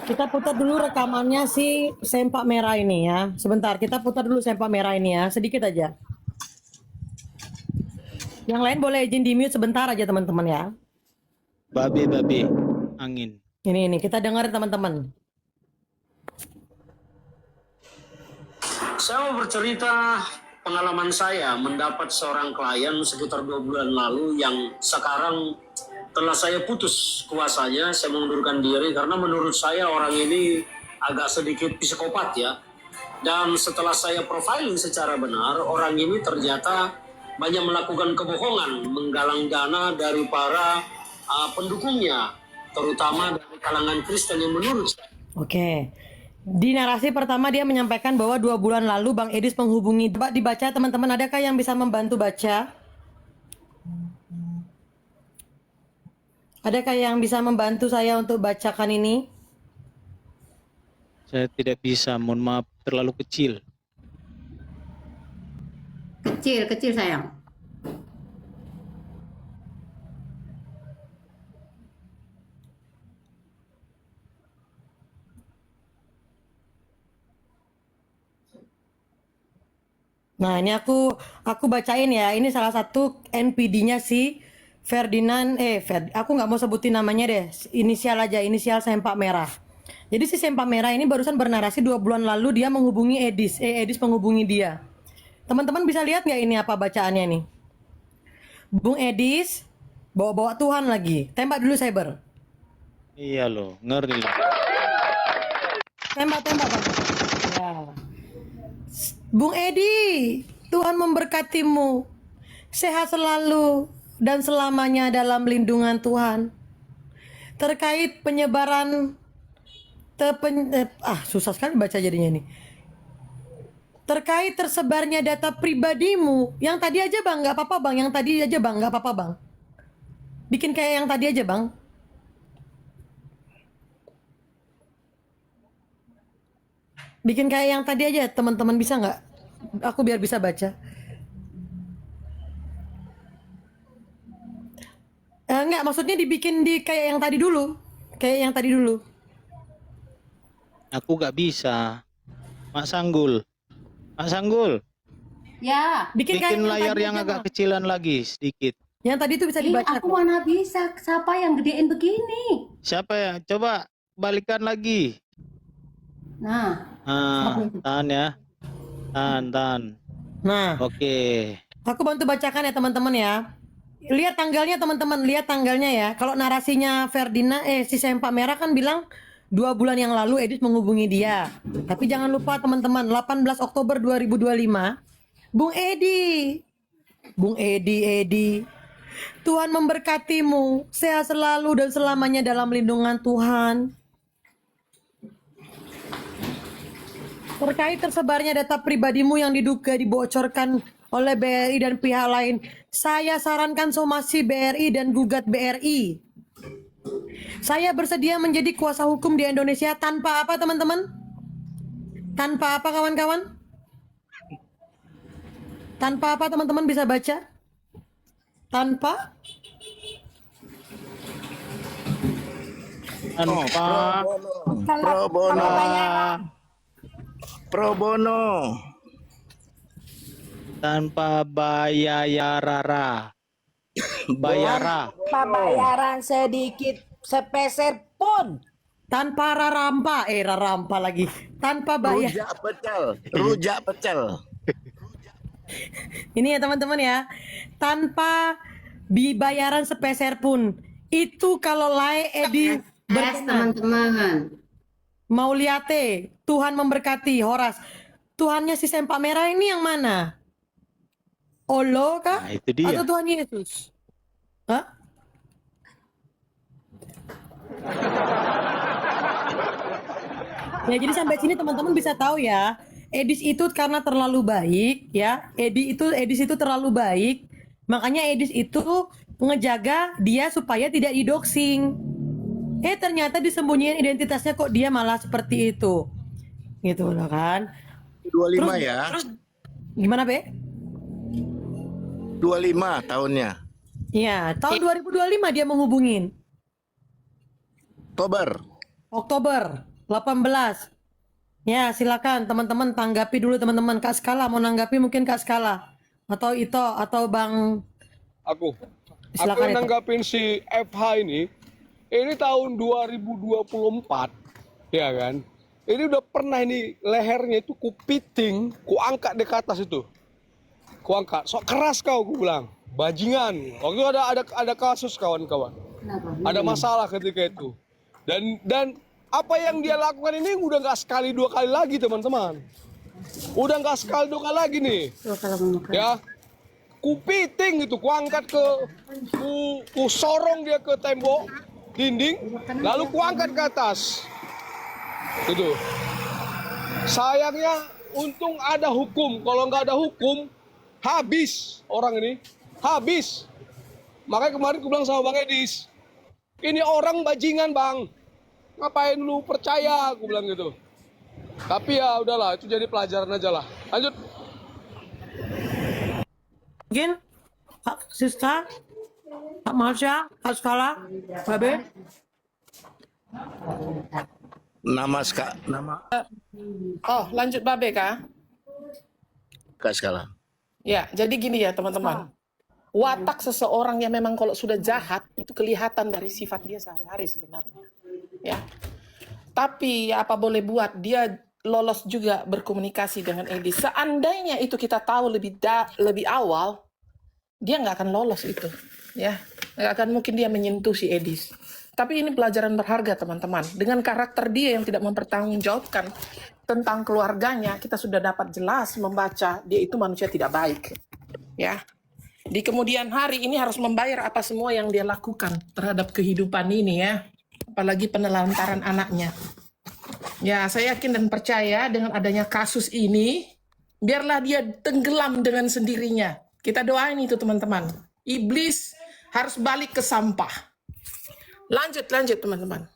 Kita putar dulu rekamannya si Sempak Merah ini ya. Sebentar, kita putar dulu Sempak Merah ini ya, sedikit aja. Yang lain boleh izin di mute sebentar aja teman-teman ya. Babe, angin. Ini kita dengar teman-teman. Saya mau bercerita pengalaman saya mendapat seorang klien sekitar 2 bulan lalu yang sekarang telah saya putus kuasanya, saya mengundurkan diri karena menurut saya orang ini agak sedikit psikopat ya. Dan setelah saya profiling secara benar, orang ini ternyata banyak melakukan kebohongan, menggalang dana dari para pendukungnya, terutama dari kalangan Kristen yang menurut saya. Oke. Di narasi pertama dia menyampaikan bahwa 2 bulan lalu Bang Edis menghubungi. Coba dibaca teman-teman, adakah yang bisa membantu baca? Adakah yang bisa membantu saya untuk bacakan ini? Saya tidak bisa, mohon maaf, terlalu kecil. Kecil sayang. Nah, ini aku bacain ya. Ini salah satu NPD-nya si Ferdinand, aku nggak mau sebutin namanya deh. Inisial aja, inisial Sempak Merah. Jadi si Sempak Merah ini barusan bernarasi 2 bulan lalu dia menghubungi Edis. Edis menghubungi dia. Teman-teman bisa lihat nggak ini apa bacaannya nih? Bung Edis bawa-bawa Tuhan lagi. Tembak dulu Cyber. Iya loh, ngeri. Tembak Bang. Ya. Bung Edi, Tuhan memberkatimu. Sehat selalu dan selamanya dalam lindungan Tuhan. Terkait penyebaran susah sekali baca jadinya nih. Terkait tersebarnya data pribadimu, yang tadi aja Bang, nggak apa-apa Bang, yang tadi aja Bang, nggak apa-apa Bang. Bikin kayak yang tadi aja Bang. Bikin kayak yang tadi aja, teman-teman bisa nggak? Aku biar bisa baca. Enggak, maksudnya dibikin di kayak yang tadi dulu. Kayak yang tadi dulu. Aku gak bisa. Mak Sanggul. Mak Sanggul, Ya. Bikin kayak bikin layar tadi yang aja, agak Bang. kecilan lagi sedikit. Yang tadi itu bisa dibaca. Aku mana bisa. Siapa yang gedein begini? Siapa ya? Coba balikan lagi. Nah. Tahan ya. Tahan. Nah, Oke. aku bantu bacakan ya teman-teman ya. Lihat tanggalnya teman-teman, lihat tanggalnya ya. Kalau narasinya Ferdinand, si Sempak Merah kan bilang 2 bulan yang lalu Edis menghubungi dia. Tapi jangan lupa teman-teman, 18 Oktober 2025, Bung Edi, Tuhan memberkatimu, sehat selalu dan selamanya dalam lindungan Tuhan. Terkait tersebarnya data pribadimu yang diduga dibocorkan oleh BRI dan pihak lain, saya sarankan somasi BRI dan gugat BRI. Saya bersedia menjadi kuasa hukum di Indonesia tanpa apa teman-teman? Tanpa apa kawan-kawan? Tanpa apa teman-teman bisa baca? Tanpa? Pro bono. Tanpa bayara. Tanpa bayaran sedikit sepeser pun. Tanpa rarampa lagi. Tanpa bayar. Rujak pecel. Ini ya teman-teman ya. Tanpa bayaran sepeser pun. Itu kalau Lai Edi berkenan. Teman-teman. Mauliate, Tuhan memberkati. Horas, Tuhannya si Sempak Merah ini yang mana? Allah kah? Nah, itu dia. Atau Tuhan Yesus? Hah? Ya jadi sampai sini teman-teman bisa tahu ya, Edis itu karena terlalu baik ya, Edis itu terlalu baik, makanya Edis itu ngejaga dia supaya tidak didoxing. Ternyata disembunyiin identitasnya kok dia malah seperti itu, gitu loh kan? 25 ya. Terus gimana Be? 25 tahunnya. Ya tahun 2025 dia menghubungin. Oktober. Oktober. 18. Ya, silakan teman-teman tanggapi dulu teman-teman. Kak Skala mau nanggapi mungkin Kak Skala atau Ito atau Bang Aku silakan Ito. nanggapin si FH ini tahun 2024, ya kan? Ini udah pernah ini lehernya itu kupiting, kuangkat di atas itu, kuangkat. Sok keras kau, ku bilang, bajingan. Waktu itu ada kasus kawan-kawan, Kenapa? ada masalah ketika itu. Dan apa yang dia lakukan ini udah nggak sekali dua kali lagi teman-teman. Udah nggak sekali dua kali lagi nih, Tuh, kalau mau makan. ya. Kupiting itu, kuangkat ku sorong dia ke tembok dinding, lalu kuangkat ke atas. Gitu. Sayangnya untung ada hukum. Kalau nggak ada hukum, habis orang ini, habis. Makanya kemarin aku bilang sama Bang Edis, ini orang bajingan bang, ngapain lu percaya? Aku bilang gitu. Tapi ya udahlah, itu jadi pelajaran aja lah. Lanjut. Mungkin Kak Siska, Kak Marsha, Kak Skala, Babe. Nama Oh, lanjut Babe kah? Kak Skala. Ya, jadi gini ya teman-teman. Watak seseorang yang memang kalau sudah jahat, itu kelihatan dari sifat dia sehari-hari sebenarnya. Ya. Tapi ya apa boleh buat, dia lolos juga berkomunikasi dengan Edi. Seandainya itu kita tahu lebih awal, dia nggak akan lolos itu. Ya, nggak akan mungkin dia menyentuh si Edis. Tapi ini pelajaran berharga teman-teman. Dengan karakter dia yang tidak mempertanggungjawabkan tentang keluarganya, kita sudah dapat jelas membaca dia itu manusia tidak baik. Ya, di kemudian hari ini harus membayar apa semua yang dia lakukan terhadap kehidupan ini ya. Apalagi penelantaran anaknya. Ya, saya yakin dan percaya dengan adanya kasus ini, biarlah dia tenggelam dengan sendirinya. Kita doain itu teman-teman. Iblis harus balik ke sampah. Lanjut teman-teman.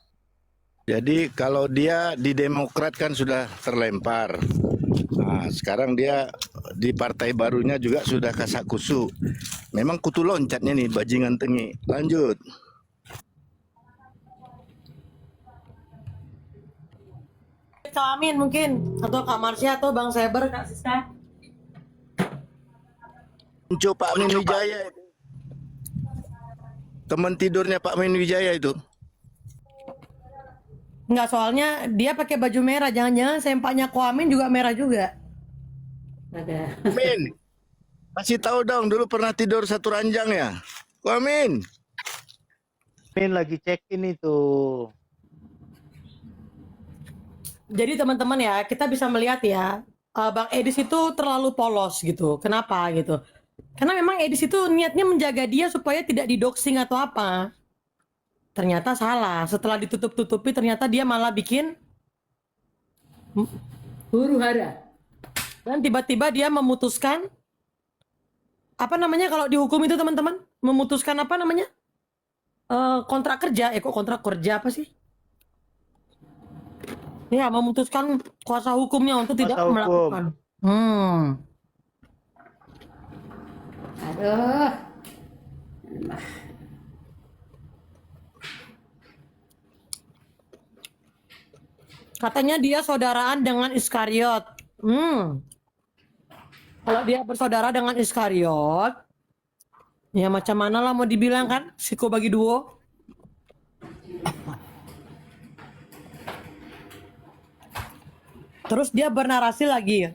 Jadi kalau dia di Demokrat kan sudah terlempar. Nah, sekarang dia di partai barunya juga sudah kasak kusuk. Memang kutu loncatnya nih bajingan tengi. Lanjut. Kak Amin mungkin atau Kak Marsha atau Bang Saber, Kak Siska. Muncul Pak Min Wijaya itu. Teman tidurnya Pak Min Wijaya itu. Enggak, soalnya dia pakai baju merah. Jangan-jangan sempaknya Ko Amin juga merah juga. Ada. Min, kasih tahu dong dulu pernah tidur satu ranjang ya. Ko Amin. Min lagi check in itu. Jadi teman-teman ya, kita bisa melihat ya, Bang Edis itu terlalu polos gitu. Kenapa gitu? Karena memang Edis itu niatnya menjaga dia supaya tidak didoxing atau apa. Ternyata salah. Setelah ditutup-tutupi ternyata dia malah bikin Huru hara. dan tiba-tiba dia memutuskan apa namanya kalau dihukum itu teman-teman? Memutuskan apa namanya? Kontrak kerja. Kok kontrak kerja apa sih? Ya, memutuskan kuasa hukumnya untuk tidak Kuasa hukum. melakukan. Aduh. Katanya dia saudaraan dengan Iskariot. Kalau dia bersaudara dengan Iskariot, ya macam mana lah mau dibilang kan? Siko bagi duo. Terus dia bernarasi lagi,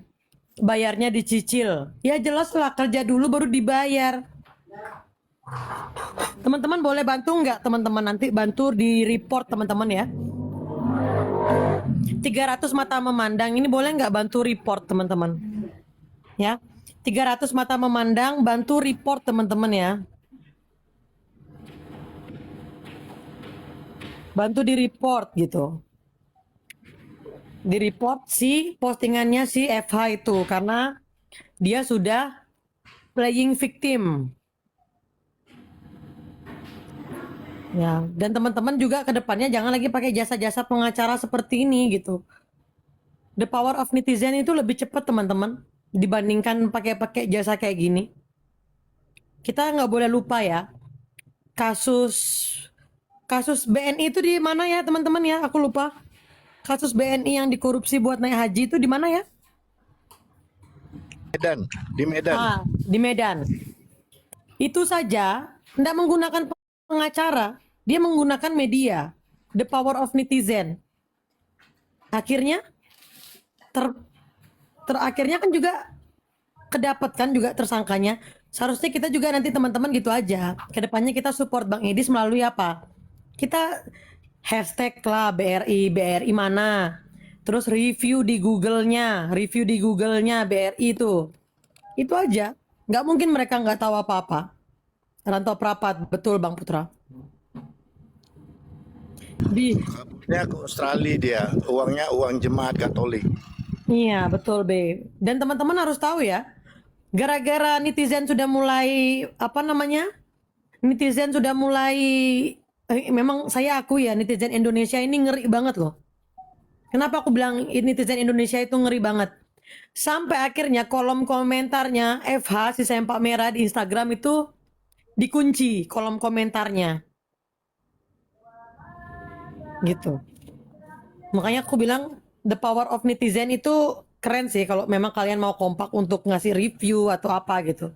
bayarnya dicicil. Ya jelas lah, kerja dulu baru dibayar. Teman-teman boleh bantu nggak teman-teman? Nanti bantu di report teman-teman ya. 300 mata memandang ini boleh nggak bantu report teman-teman? Ya, 300 mata memandang bantu report teman-teman ya. Bantu di report gitu. Di report si postingannya si FH itu karena dia sudah playing victim. Ya, dan teman-teman juga ke depannya jangan lagi pakai jasa-jasa pengacara seperti ini gitu. The power of netizen itu lebih cepat teman-teman dibandingkan pakai jasa kayak gini. Kita nggak boleh lupa ya, kasus BNI itu di mana ya teman-teman ya? Aku lupa. kasus BNI yang dikorupsi buat naik haji itu di mana ya? Medan, di Medan. Di Medan. Itu saja tidak menggunakan pengacara, dia menggunakan media, the power of netizen. Akhirnya terakhirnya kan juga kedapatkan juga tersangkanya. Seharusnya kita juga nanti teman-teman gitu aja. Kedepannya kita support Bang Edis melalui apa? Kita hashtag lah BRI mana. Terus review di Google-nya BRI itu aja. Nggak mungkin mereka nggak tahu apa-apa. Rantau Prapat, betul Bang Putra. Dia ke Australia dia, uangnya uang jemaat Katolik. Iya betul Be. Dan teman-teman harus tahu ya, gara-gara netizen sudah mulai netizen sudah mulai memang saya akui ya, netizen Indonesia ini ngeri banget loh. Kenapa aku bilang netizen Indonesia itu ngeri banget? Sampai akhirnya kolom komentarnya FH si Sempak Merah di Instagram itu dikunci kolom komentarnya. Gitu. Makanya aku bilang the power of netizen itu keren sih kalau memang kalian mau kompak untuk ngasih review atau apa gitu.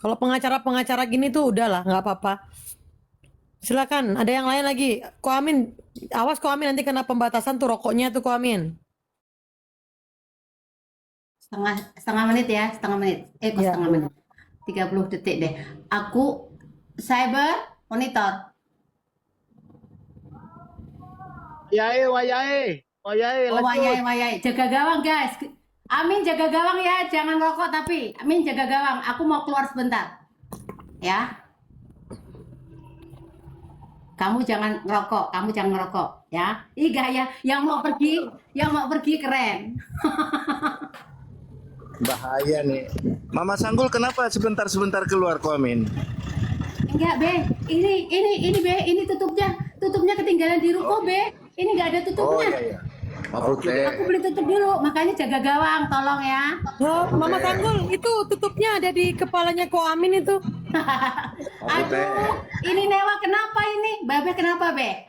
Kalau pengacara-pengacara gini tuh udahlah, nggak apa-apa. Silakan, ada yang lain lagi. Ko Amin, awas Ko Amin nanti kena pembatasan tuh rokoknya tuh Ko Amin. Setengah menit ya, setengah menit. Kok Ya. setengah menit. 30 detik deh. Aku cyber monitor. Wayai. Oh, wayai. Jaga gawang, guys. Amin jaga gawang ya, jangan rokok tapi. Amin jaga gawang. Aku mau keluar sebentar. Ya. Kamu jangan ngerokok, ya. Ih gaya yang mau pergi keren. Bahaya nih. Mama Sanggul kenapa sebentar-sebentar keluar Komin? Enggak, Be. Ini Be, ini tutupnya ketinggalan di ruko, Be. Ini enggak ada Oh tutupnya. iya. Oke. Aku beli tutup dulu, makanya jaga gawang, tolong ya. Oh, Mama Tanggul, itu tutupnya ada di kepalanya Ko Amin itu. Aduh, ini Newa kenapa ini? Babe kenapa, Be?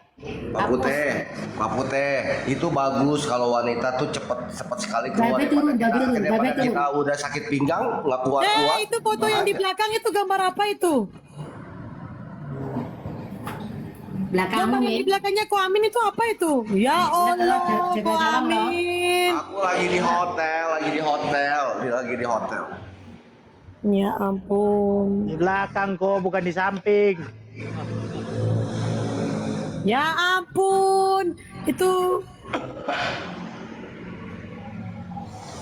Pak Putih, itu bagus kalau wanita tuh cepet sekali keluar. Babe turun, daripada Babe turun. kita udah sakit pinggang nggak kuat. Itu foto yang di belakang itu gambar apa itu? Belakangmu Gambar yang nih. di belakangnya Ko Amin itu apa itu? Ya Allah, Jaga Ko gawang, loh. Amin. Aku lagi di hotel. Ya ampun. Di belakang kok, bukan di samping. Ya ampun. Itu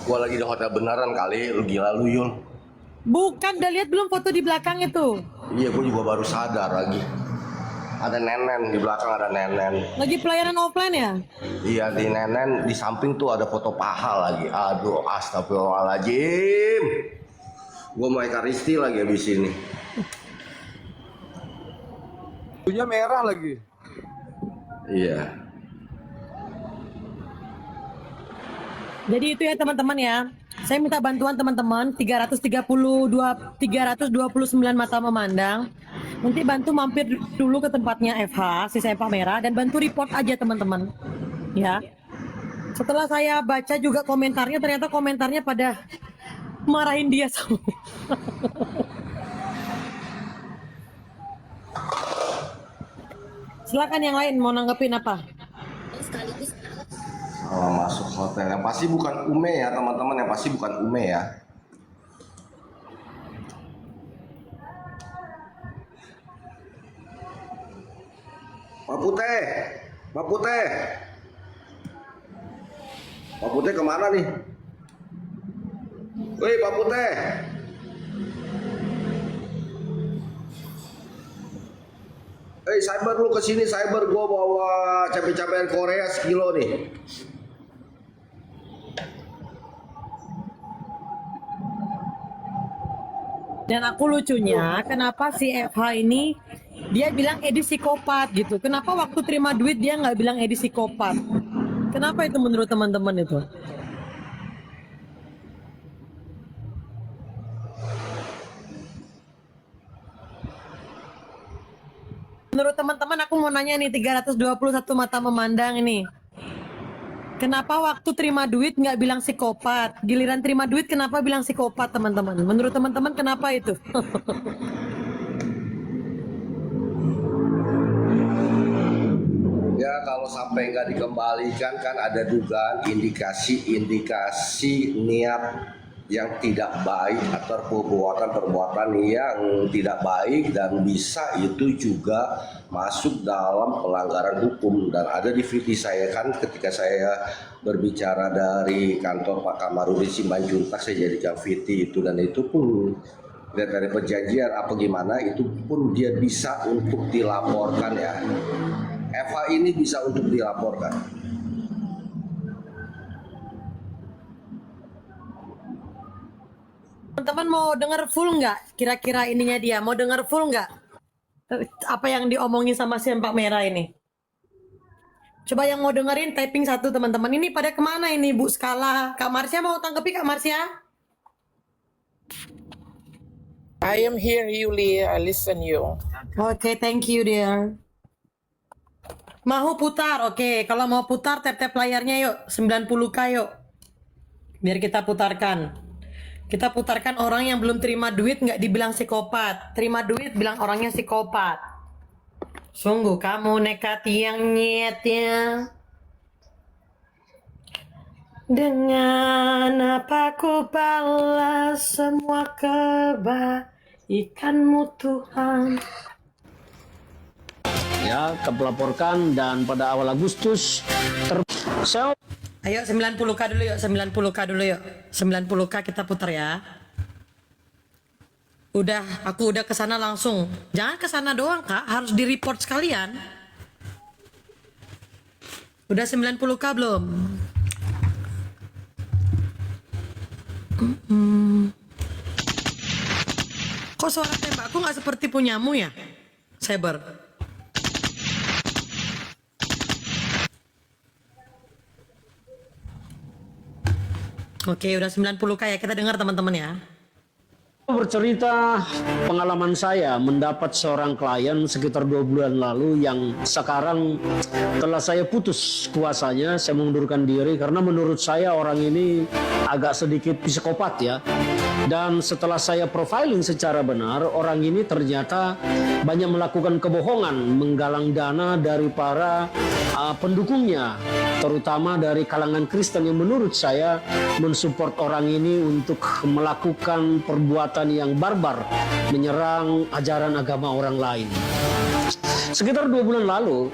Gua lagi di hotel beneran kali, lu gila lu Yul. bukan, udah lihat belum foto di belakang itu? Iya, gua juga baru sadar lagi. Ada nenen di belakang, ada nenen. Lagi pelayanan offline ya? Iya, di nenen di samping tuh ada foto paha lagi. Aduh, astagfirullahaladzim. Gua mau ekaristi lagi abis ini. Bulunya merah lagi. Iya. Jadi itu ya teman-teman ya. Saya minta bantuan teman-teman 329 mata memandang. Nanti bantu mampir dulu ke tempatnya FH si Sempak Merah dan bantu report aja teman-teman. Ya. Setelah saya baca juga komentarnya, ternyata komentarnya pada marahin dia semua. Silakan yang lain mau nanggepin apa? Kalau masuk hotel yang pasti bukan Ume ya teman-teman, yang pasti bukan Ume ya. Pak Putih kemana nih? Woi Pak Putih. Cyber lu kesini, Cyber, gua bawa cabai-cabai Korea sekilo nih. Dan aku lucunya, kenapa si FH ini dia bilang Edi psikopat gitu. Kenapa waktu terima duit dia nggak bilang Edi psikopat? Kenapa itu menurut teman-teman itu? Menurut teman-teman aku mau nanya nih 321 mata memandang ini. Kenapa waktu terima duit nggak bilang psikopat? Giliran terima duit kenapa bilang psikopat, teman-teman? Menurut teman-teman kenapa itu? Ya kalau sampai nggak dikembalikan kan ada dugaan indikasi niat yang tidak baik atau perbuatan yang tidak baik dan bisa itu juga masuk dalam pelanggaran hukum. Dan ada di VT saya kan ketika saya berbicara dari kantor Pak Kamarudin Simanjuntak saya jadikan VT itu, dan itu pun lihat dari perjanjian apa gimana itu pun dia bisa untuk dilaporkan ya. Eva ini bisa untuk dilaporkan. Teman-teman mau dengar full nggak? Kira-kira ininya dia mau dengar full nggak? Apa yang diomongin sama Sempak Merah ini? Coba yang mau dengerin typing satu, teman-teman. Ini pada kemana ini, Bu Skala? Kak Marsha mau tanggapi, Kak Marsha? I am here, Yuli. I listen you. Oke, thank you, dear. Mau putar, oke. Kalau mau putar, tap-tap layarnya yuk. 90K yuk. Biar kita putarkan. Kita putarkan orang yang belum terima duit nggak dibilang psikopat. Terima duit bilang orangnya psikopat. Sungguh kamu nekat yang nyetnya. Dengan apa ku balas semua kebaikanmu Tuhan. Ya, kepelaporkan dan pada awal Agustus Ayo 90K dulu yuk, 90K dulu yuk. 90K kita putar ya. Aku udah kesana langsung. Jangan kesana doang, Kak, harus di-report sekalian. Udah 90K belum? Kok suara tembakku nggak seperti punyamu ya, Saber? Oke, udah 90K ya, kita dengar teman-teman ya. bercerita pengalaman saya mendapat seorang klien sekitar 2 bulan lalu yang sekarang telah saya putus kuasanya. Saya mengundurkan diri karena menurut saya orang ini agak sedikit psikopat ya. Dan setelah saya profiling secara benar, orang ini ternyata banyak melakukan kebohongan, menggalang dana dari para pendukungnya, terutama dari kalangan Kristen yang menurut saya mensupport orang ini untuk melakukan perbuatan yang barbar, menyerang ajaran agama orang lain. Sekitar 2 bulan lalu,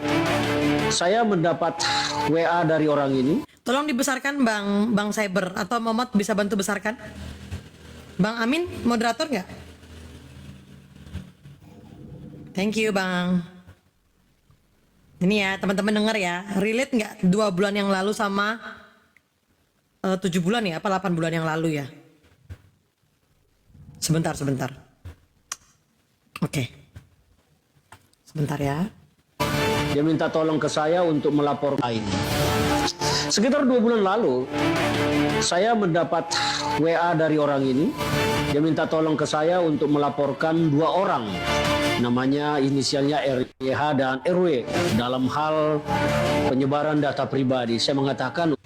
saya mendapat WA dari orang ini. Tolong dibesarkan Bang Cyber, atau Momot bisa bantu besarkan? Bang Amin, moderator nggak? Thank you, Bang. Ini ya, teman-teman dengar ya. Relate nggak 2 bulan yang lalu sama 7 bulan ya? Apa 8 bulan yang lalu ya? Sebentar. Oke. Sebentar ya. Dia minta tolong ke saya untuk melapor lain. Sekitar 2 bulan lalu, saya mendapat WA dari orang ini. Dia minta tolong ke saya untuk melaporkan 2 orang. Namanya inisialnya RYH dan RW dalam hal penyebaran data pribadi. Saya mengatakan,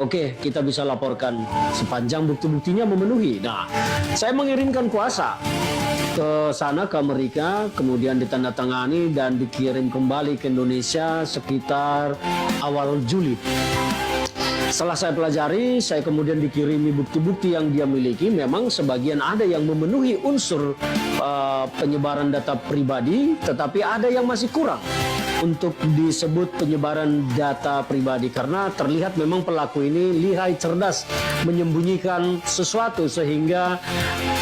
oke, kita bisa laporkan sepanjang bukti-buktinya memenuhi. Nah, saya mengirimkan kuasa ke sana, ke Amerika, kemudian ditandatangani dan dikirim kembali ke Indonesia sekitar awal Juli. Setelah saya pelajari, saya kemudian dikirimi bukti-bukti yang dia miliki. Memang sebagian ada yang memenuhi unsur penyebaran data pribadi, tetapi ada yang masih kurang untuk disebut penyebaran data pribadi. Karena terlihat memang pelaku ini lihai, cerdas, menyembunyikan sesuatu sehingga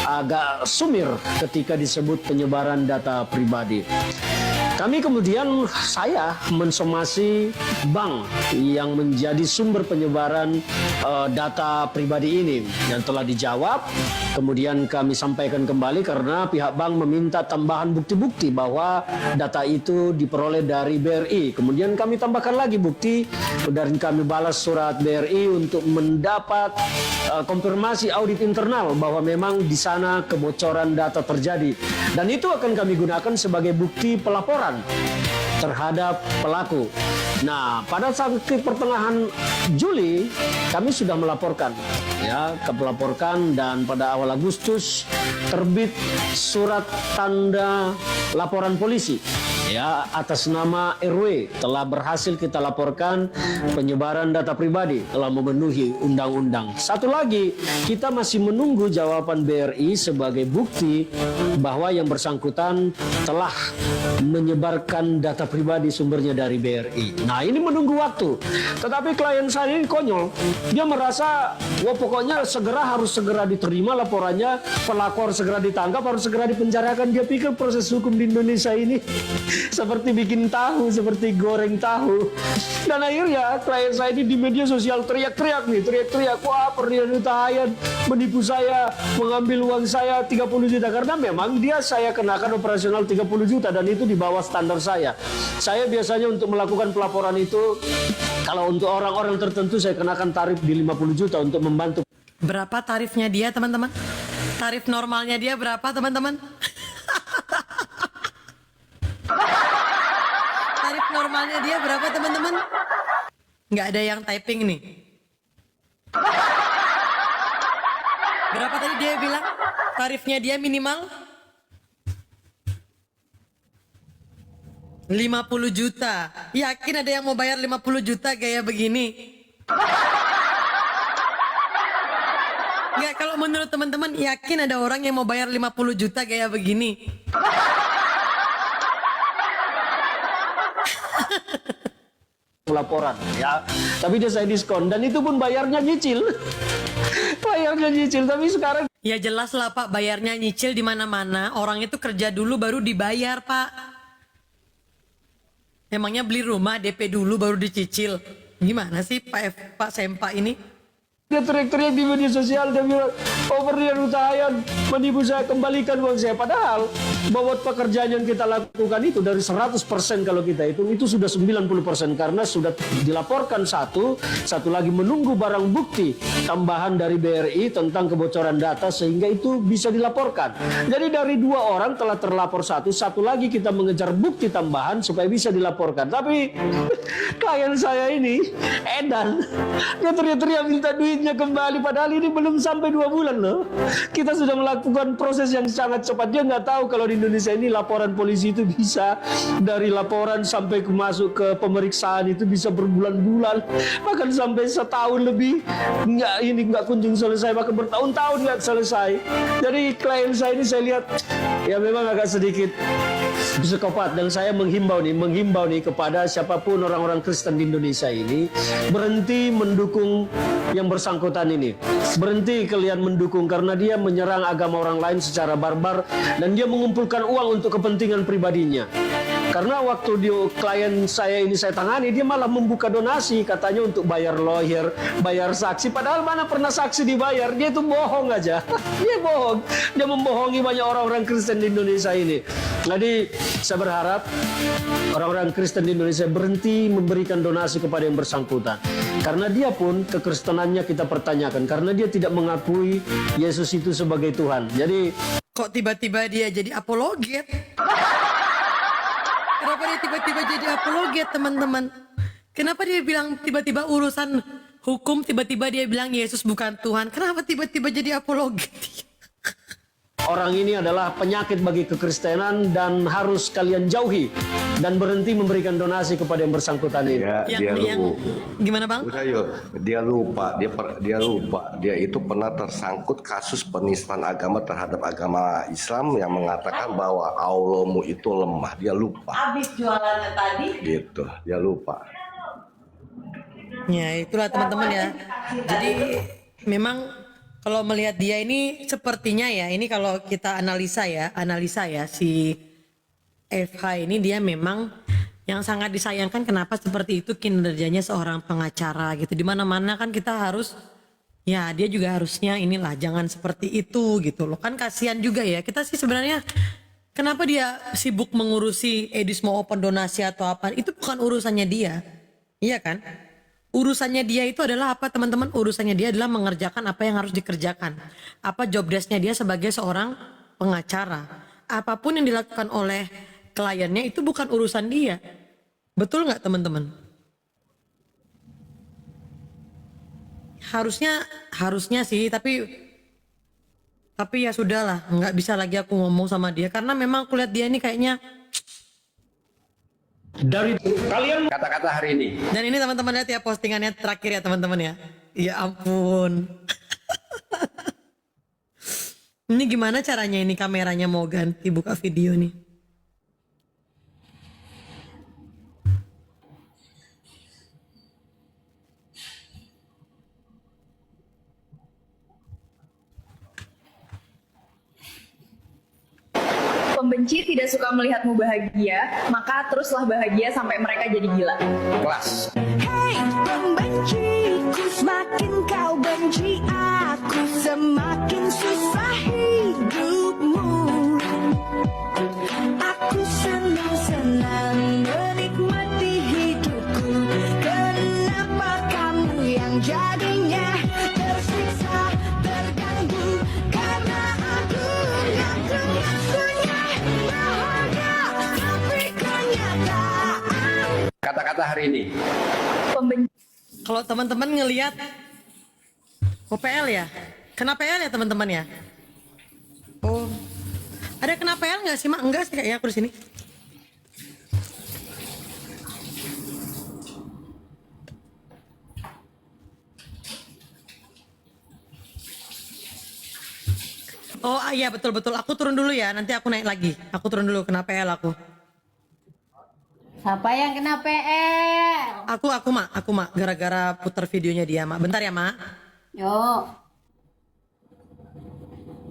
agak sumir ketika disebut penyebaran data pribadi. Kami kemudian, saya mensomasi bank yang menjadi sumber penyebaran data pribadi ini, dan telah dijawab. Kemudian kami sampaikan kembali karena pihak bank meminta tambahan bukti-bukti bahwa data itu diperoleh dari BRI. Kemudian kami tambahkan lagi bukti dan kami balas surat BRI untuk mendapat konfirmasi audit internal bahwa memang di sana kebocoran data terjadi. Dan itu akan kami gunakan sebagai bukti pelaporan terhadap pelaku. Nah, pada saat pertengahan Juli kami sudah melaporkan dan pada awal Agustus terbit surat tanda laporan polisi atas nama RW. Telah berhasil kita laporkan penyebaran data pribadi, telah memenuhi undang-undang. Satu lagi, kita masih menunggu jawaban BRI sebagai bukti bahwa yang bersangkutan telah menyebarkan data pribadi sumbernya dari BRI. Nah, ini menunggu waktu. Tetapi klien saya ini konyol. Dia merasa, wah pokoknya harus segera diterima laporannya, pelakor segera ditangkap, harus segera dipenjarakan. Dia pikir proses hukum di Indonesia ini seperti bikin tahu, seperti goreng tahu. Dan akhirnya klien saya ini di media sosial teriak-teriak, wah Ferdinan Huta Hayan menipu saya, mengambil uang saya 30 juta. Karena memang saya kenakan operasional 30 juta dan itu di bawah standar saya. Saya biasanya untuk melakukan pelaporan itu, kalau untuk orang-orang tertentu saya kenakan tarif di 50 juta untuk membantu. Berapa tarifnya dia, teman-teman? Tarif normalnya dia berapa, teman-teman? Tarif normalnya dia berapa, teman-teman? Nggak ada yang typing nih. Berapa tadi dia bilang? Tarifnya dia minimal 50 juta. Yakin ada yang mau bayar 50 juta gaya begini? Nggak, kalau menurut teman-teman, yakin ada orang yang mau bayar 50 juta gaya begini? Laporan tapi dia saya diskon dan itu pun bayarnya nyicil. Tapi sekarang ya jelas lah Pak, bayarnya nyicil di mana-mana. Orang itu kerja dulu baru dibayar, Pak. Emangnya beli rumah DP dulu baru dicicil? Gimana sih Pak Sempa ini? dia teriak-teriak di media sosial, dia bilang, Ferdinan Huta Hayan menipu saya, kembalikan uang saya. Padahal bobot pekerjaan yang kita lakukan itu dari 100% kalau kita hitung itu sudah 90% karena sudah dilaporkan satu lagi menunggu barang bukti tambahan dari BRI tentang kebocoran data sehingga itu bisa dilaporkan. Jadi dari 2 orang telah terlapor satu lagi kita mengejar bukti tambahan supaya bisa dilaporkan. Tapi klien saya ini edan, dia teriak-teriak minta duitnya kembali padahal ini belum sampai 2 bulan loh. Kita sudah melakukan proses yang sangat cepat. Dia nggak tahu kalau di Indonesia ini laporan polisi itu bisa dari laporan sampai masuk ke pemeriksaan itu bisa berbulan-bulan, bahkan sampai setahun lebih nggak kunjung selesai, bahkan bertahun-tahun nggak selesai. Jadi klien saya ini saya lihat ya memang agak sedikit psikopat dan saya menghimbau nih kepada siapapun orang-orang Kristen di Indonesia ini berhenti mendukung yang bersangkutan ini. Berhenti kalian mendukung karena dia menyerang agama orang lain secara barbar dan dia mengumpulkan uang untuk kepentingan pribadinya. Karena waktu klien saya ini saya tangani, dia malah membuka donasi katanya untuk bayar lawyer, bayar saksi. Padahal mana pernah saksi dibayar, dia itu bohong aja. Dia bohong, dia membohongi banyak orang-orang Kristen di Indonesia ini. Jadi saya berharap orang-orang Kristen di Indonesia berhenti memberikan donasi kepada yang bersangkutan. Karena dia pun kekristenannya kita pertanyakan, karena dia tidak mengakui Yesus itu sebagai Tuhan. Jadi kok tiba-tiba dia jadi apologet? Kenapa dia tiba-tiba jadi apologet, teman-teman? Kenapa dia bilang tiba-tiba urusan hukum, tiba-tiba dia bilang Yesus bukan Tuhan? Kenapa tiba-tiba jadi apologet? orang ini adalah penyakit bagi kekristenan dan harus kalian jauhi dan berhenti memberikan donasi kepada yang bersangkutan ini. Gimana Bang? Dia lupa, dia itu pernah tersangkut kasus penistaan agama terhadap agama Islam yang mengatakan bahwa Allahmu itu lemah. Dia lupa. Habis jualannya tadi. Gitu, dia lupa. Ya itulah teman-teman ya. Jadi memang kalau melihat dia ini sepertinya ya, ini kalau kita analisa ya si FH ini dia memang yang sangat disayangkan. Kenapa seperti itu kinerjanya seorang pengacara gitu. Di mana-mana kan kita harus ya dia juga harusnya inilah jangan seperti itu gitu loh. Kan kasihan juga ya. Kita sih sebenarnya kenapa dia sibuk mengurusi Edis mau open donasi atau apa? Itu bukan urusannya dia. Iya kan? Urusannya dia itu adalah apa teman-teman? Urusannya dia adalah mengerjakan apa yang harus dikerjakan. Apa job desk-nya dia sebagai seorang pengacara. Apapun yang dilakukan oleh kliennya itu bukan urusan dia. Betul nggak teman-teman? Harusnya sih, tapi ya sudahlah, nggak bisa lagi aku ngomong sama dia karena memang aku lihat dia ini kayaknya. Dari kalian Kata-kata hari ini. Dan ini teman-teman lihat ya postingannya terakhir ya teman-teman ya. Ya ampun. Ini gimana caranya ini kameranya mau ganti buka video nih? Pembenci tidak suka melihatmu bahagia, maka teruslah bahagia sampai mereka jadi gila. Kelas. Hey pembenciku, semakin kau benci aku, semakin susah hidupmu. Aku senang-senang menikmati hidupku, kenapa kamu yang jadinya tersiksa, terganggu, karena aku ngaku-ngakunya bahagia, tapi kenyataan. Kata-kata hari ini. Pembenci Kalau teman-teman ngelihat PL ya, kena PL ya teman-teman ya. Oh, ada kena PL nggak sih mak? Enggak sih kayaknya aku di sini. Oh iya betul-betul. Aku turun dulu ya. Nanti aku naik lagi. Aku turun dulu. Kena PL aku. Siapa yang kena PL? Aku mak. Gara-gara putar videonya dia mak. Bentar ya mak. Yuk.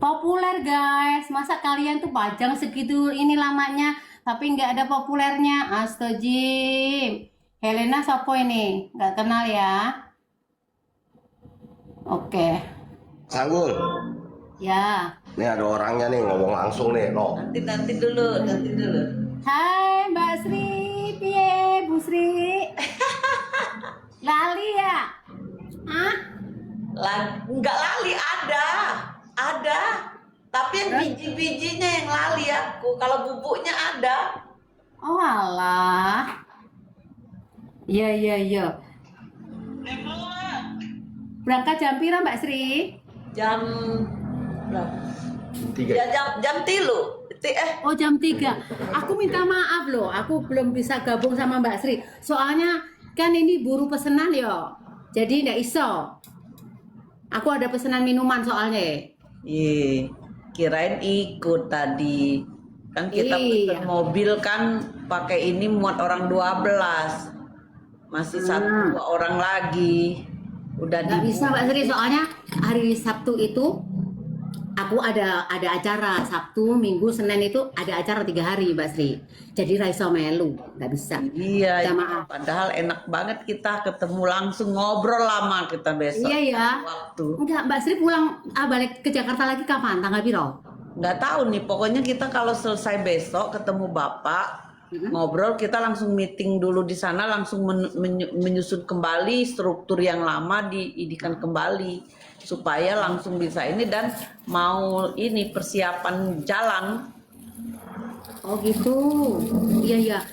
Populer guys. Masa kalian tuh pajang segitu ini lamanya tapi nggak ada populernya. Astagfirullah. Helena siapa ini? Nggak kenal ya? Oke. Sanggul. Ya. Ini ada orangnya nih ngomong langsung nih, no. Nanti dulu. Hai Mbak Sri, piye Bu Sri? Lali ya? Hah? Nggak lali, ada. Tapi yang biji-bijinya yang lali aku. Kalau bubuknya ada. Oh alah. Iya. Berangkat jam pira Mbak Sri? Jam berapa? 3. Ya jam 3. Oh jam 3. Aku minta maaf loh, aku belum bisa gabung sama Mbak Sri. Soalnya kan ini buru pesanan ya. Jadi nggak iso. Aku ada pesanan minuman soalnya. Iya, kirain ikut tadi. Kan kita pesen mobil kan pakai ini muat orang 12. Masih 1-2 orang lagi. Udah Nggak bisa Mbak Sri, soalnya hari Sabtu itu aku ada acara. Sabtu, Minggu, Senin itu ada acara 3 hari Mbak Sri. Jadi raiso melu, nggak bisa. Iya, Minta maaf. padahal enak banget kita ketemu langsung, ngobrol lama kita besok. Iya ya. Waktu. Enggak, Mbak Sri pulang balik ke Jakarta lagi kapan? Tanggal piro? Nggak tahu nih, pokoknya kita kalau selesai besok ketemu Bapak, ngobrol, kita langsung meeting dulu di sana, langsung menyusun kembali struktur yang lama, diidikan kembali supaya langsung bisa ini dan mau ini persiapan jalan. Oh gitu. Iya.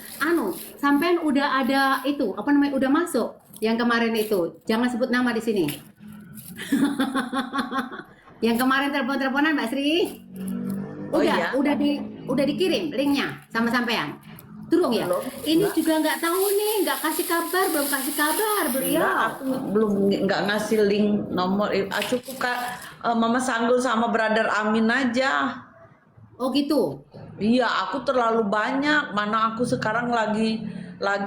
Sampean udah ada itu, apa namanya, udah masuk yang kemarin itu. Jangan sebut nama di sini. Yang kemarin telepon-teleponan Mbak Sri. Oh, iya? Udah dikirim linknya sama sampean. Turun ya? Ini juga nggak tahu nih, belum kasih kabar beliau. Aku belum nggak ngasih link nomor, cukup Kak Mama Sanggul sama Brother Amin aja. Oh gitu. Iya, aku terlalu banyak. Mana aku sekarang lagi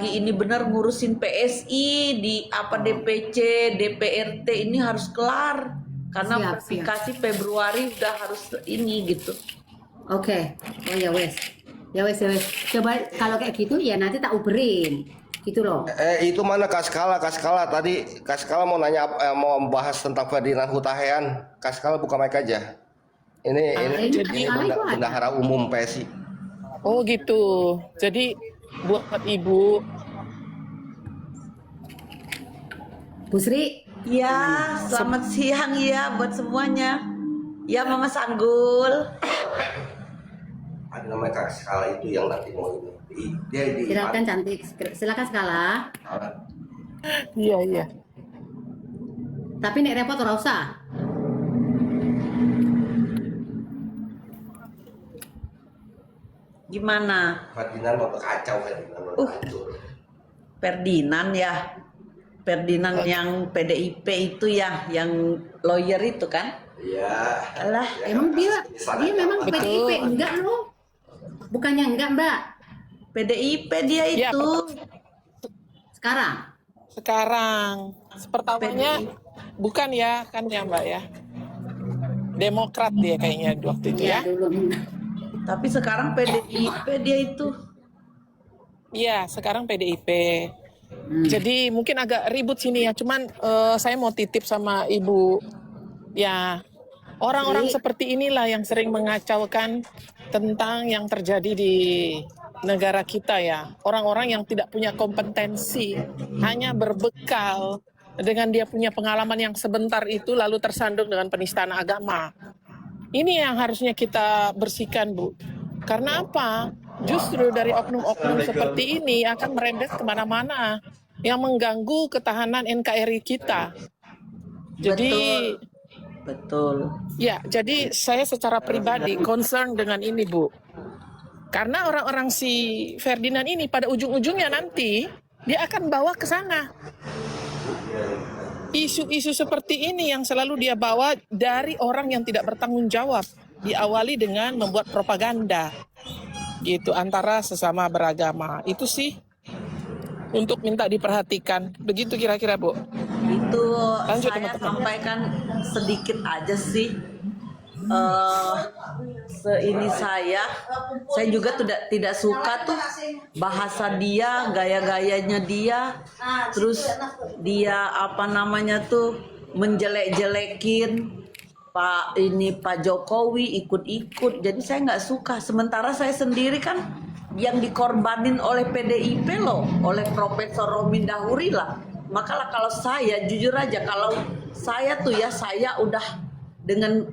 ini benar ngurusin PSI di DPC, DPRT ini harus kelar karena verifikasi Februari udah harus ini gitu. Oke. Oh ya wes. Coba kalau kayak gitu ya nanti tak uberin. Gitu loh. Itu mana Kaskala tadi Kaskala mau nanya mau bahas tentang Ferdinand Hutahean. Kaskala buka mic aja. Ini bendahara umum PSI. Oh gitu. Jadi buat Ibu Bu Sri. Ya, selamat siang ya buat semuanya. Ya Mama Sanggul. Ada namanya Kaskala itu yang nanti mau ini. Silakan cantik, silakan Skala. Iya, iya. Tapi nek repot ora usah. Gimana? Ferdinand mau kacau, Ferdinand mau hancur. Ferdinand ya. Ferdinand yang PDIP itu ya, yang lawyer itu kan? Iya. Alah, Emang dia memang Betul. PDIP enggak loh? Bukannya enggak, Mbak? PDIP dia Iya, itu. Sekarang. Sekarang pertamanya bukan ya kan ya Mbak ya. Demokrat dia kayaknya waktu itu ya. Dulu. Tapi sekarang PDIP dia itu. Iya, sekarang PDIP. Jadi mungkin agak ribut sini ya. Cuman saya mau titip sama Ibu ya. Orang-orang seperti inilah yang sering mengacaukan tentang yang terjadi di negara kita ya. Orang-orang yang tidak punya kompetensi, hanya berbekal dengan dia punya pengalaman yang sebentar itu lalu tersandung dengan penistaan agama. Ini yang harusnya kita bersihkan, Bu. Karena apa? Justru dari oknum-oknum seperti ini akan merembet kemana-mana yang mengganggu ketahanan NKRI kita. Jadi, Betul. ya, jadi saya secara pribadi concern dengan ini, Bu. Karena orang-orang si Ferdinand ini pada ujung-ujungnya nanti dia akan bawa ke sana. Isu-isu seperti ini yang selalu dia bawa dari orang yang tidak bertanggung jawab. Diawali dengan membuat propaganda. Gitu, antara sesama beragama. Itu sih untuk minta diperhatikan. Begitu kira-kira, Bu. Itu Lanjut, saya teman-teman. sampaikan sedikit aja sih. Seini saya juga tidak suka tuh bahasa dia, gaya-gayanya dia, terus dia apa namanya tuh menjelek-jelekin Pak Jokowi ikut-ikut. Jadi saya nggak suka. Sementara saya sendiri kan yang dikorbanin oleh PDIP loh, oleh Profesor Romin Dahuri lah. Maka kalau saya jujur aja, kalau saya tuh ya, saya udah dengan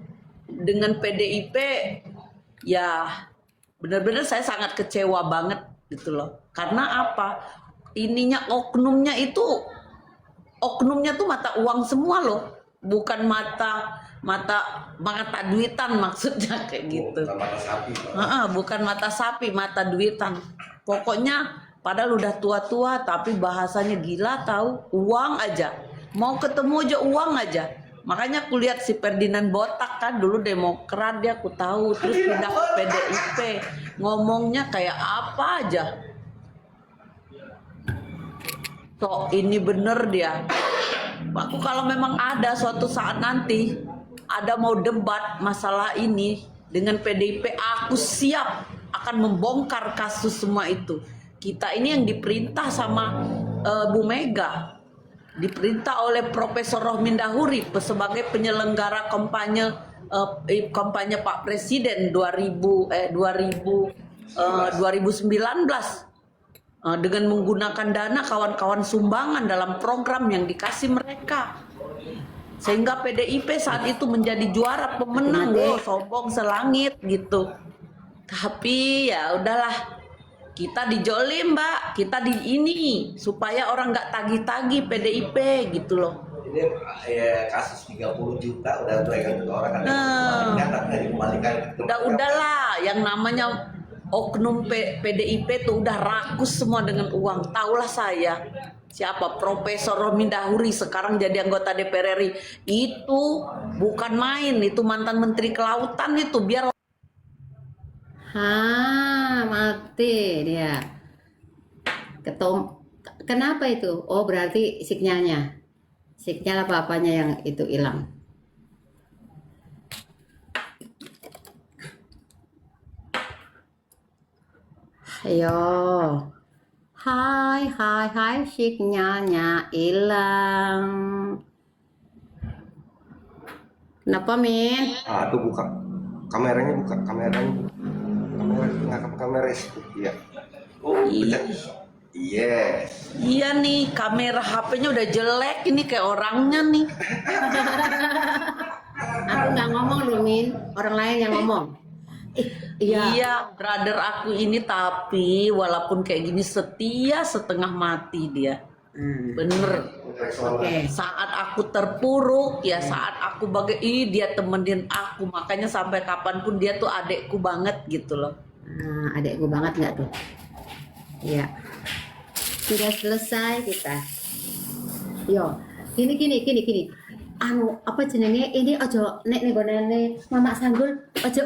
PDIP ya benar-benar saya sangat kecewa banget gitu loh. Karena apa? Ininya oknumnya tuh mata uang semua loh, bukan mata duitan maksudnya kayak gitu. Bukan mata sapi, mata duitan. Pokoknya padahal udah tua-tua tapi bahasanya gila tahu, uang aja. Mau ketemu aja uang aja. Makanya aku lihat si Ferdinand botak kan, dulu Demokrat dia aku tahu, terus pindah ke PDIP, ngomongnya kayak apa aja. So ini bener dia. Aku kalau memang ada suatu saat nanti ada mau debat masalah ini dengan PDIP, aku siap akan membongkar kasus semua itu. Kita ini yang diperintah sama Bu Mega, diperintah oleh Profesor Romin Dahuri sebagai penyelenggara kampanye Pak Presiden 2019 dengan menggunakan dana kawan-kawan sumbangan dalam program yang dikasih mereka, sehingga PDIP saat itu menjadi juara pemenang. Sombong selangit gitu. Tapi ya udahlah, kita dijolim Mbak, kita di ini supaya orang nggak tagih-tagih PDIP gitu loh. Ini kasus 30 juta udah pegang orang kan dikembalikan. Udahlah, yang namanya oknum PDIP tuh udah rakus semua dengan uang. Taulah saya siapa Profesor Romin Dahuri sekarang jadi anggota DPR RI, itu bukan main, itu mantan Menteri Kelautan itu. Biar Mati dia. Kenapa itu? Oh, berarti signalnya. Signal apa-apanya yang itu hilang. Ayo. Hai, signalnya hilang. Kenapa, Min? Itu buka. Kameranya buka, kamera itu. Iya. Iya nih, kamera HP-nya udah jelek ini kayak orangnya nih. Aku nggak ngomong loh, Min. Orang lain yang ngomong. Iya, brother aku ini tapi walaupun kayak gini setia setengah mati dia. Bener. Saat aku terpuruk ya, saat aku dia temenin aku, makanya sampai kapanpun dia tuh adekku banget gitu loh. Adekku banget nggak tuh? Iya. Sudah selesai kita. Yo, gini. Anu apa jenenge ini ojo nek nih Mama Sanggul ojo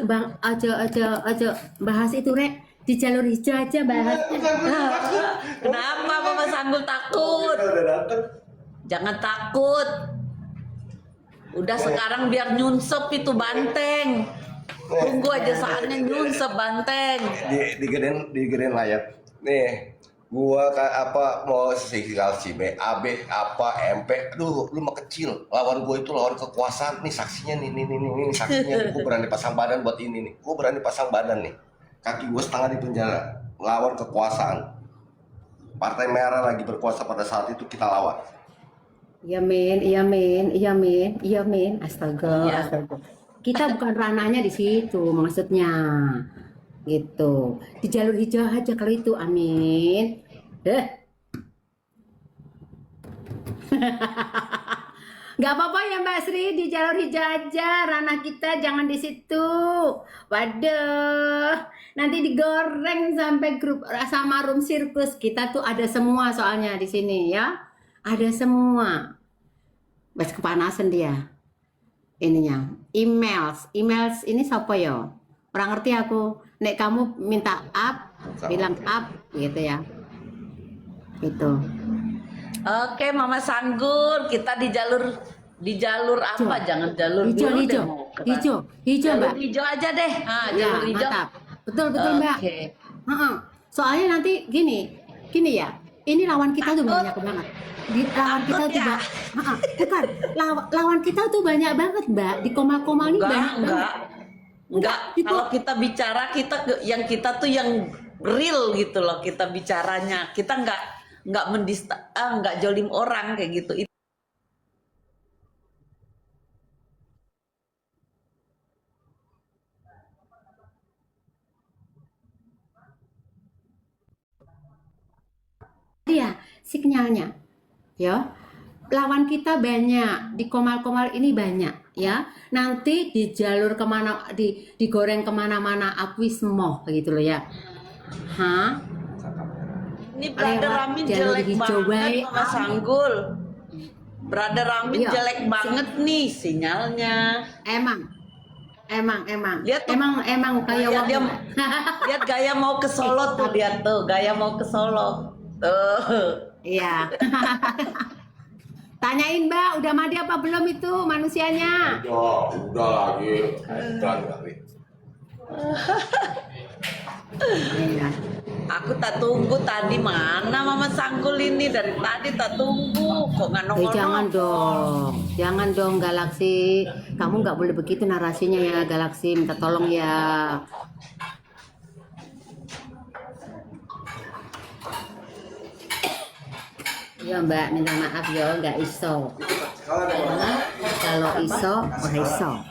bahas itu rek di jalur hijau aja bahas. Kenapa Mama Sanggul takut? Jangan takut. Udah sekarang biar nyunsep itu banteng. Tunggu aja saatnya nyunsep banteng. Digedein layar. Nih, gua mau sigal si B, AB apa MP. Aduh, lu mah kecil. Lawan gua itu lawan kekuasaan. Nih saksinya nih saksinya. Gua berani pasang badan buat ini nih. Gua berani pasang badan nih. Kaki gua setengah di penjara. Lawan kekuasaan. Partai Merah lagi berkuasa pada saat itu, kita lawan. Iya men. Astaga. Kita bukan ranahnya di situ, maksudnya gitu. Di jalur hijau aja kalau itu, amin. Gak apa-apa ya Mbak Sri, di jalur hijau aja, ranah kita jangan di situ. Waduh, nanti digoreng sampai grup sama room sirkus. Kita tuh ada semua soalnya di sini ya, ada semua. Bas kepanasan dia. Ininya, emails ini siapa ya? Orang ngerti aku. Nek kamu minta up, bilang up gitu ya. Gitu. Oke, Mama Sanggul, kita di jalur apa? Jangan jalur biru deh. Hijau, jalur Mbak. hijau aja deh. Jalur hijau. Mantap. Betul, Mbak. Oke. Soalnya nanti gini ya. Ini lawan kita tuh banyak banget. Lawan kita tuh bukan. Lawan kita tuh banyak banget, Mbak. Di koma-koma ini banyak banget. Enggak. Kalau kita bicara yang kita tuh yang real gitu loh, kita bicaranya. Kita enggak jolim orang kayak gitu. Dia sinyalnya ya, lawan kita banyak, di komal-komal ini banyak ya, nanti di jalur kemana, digoreng kemana-mana aku semoh gitu loh ya. Ini brother Amin jelek banget Mama Sanggul. Brother Amin jelek banget nih sinyalnya. Emang Lihat tuh, emang kayak lihat gaya mau ke Solo tuh, lihat tuh gaya mau ke Solo. Iya. Tanyain Mbak, udah mandi apa belum itu manusianya? Udah lagi. Iya. Aku tak tunggu tadi, mana Mama Sanggul ini dari tadi tak tunggu, kok nggak nongol? Jangan dong Galaksi, kamu nggak boleh begitu narasinya ya Galaksi, minta tolong ya. Ya Mbak, minta maaf ya, nggak iso. Kalau iso,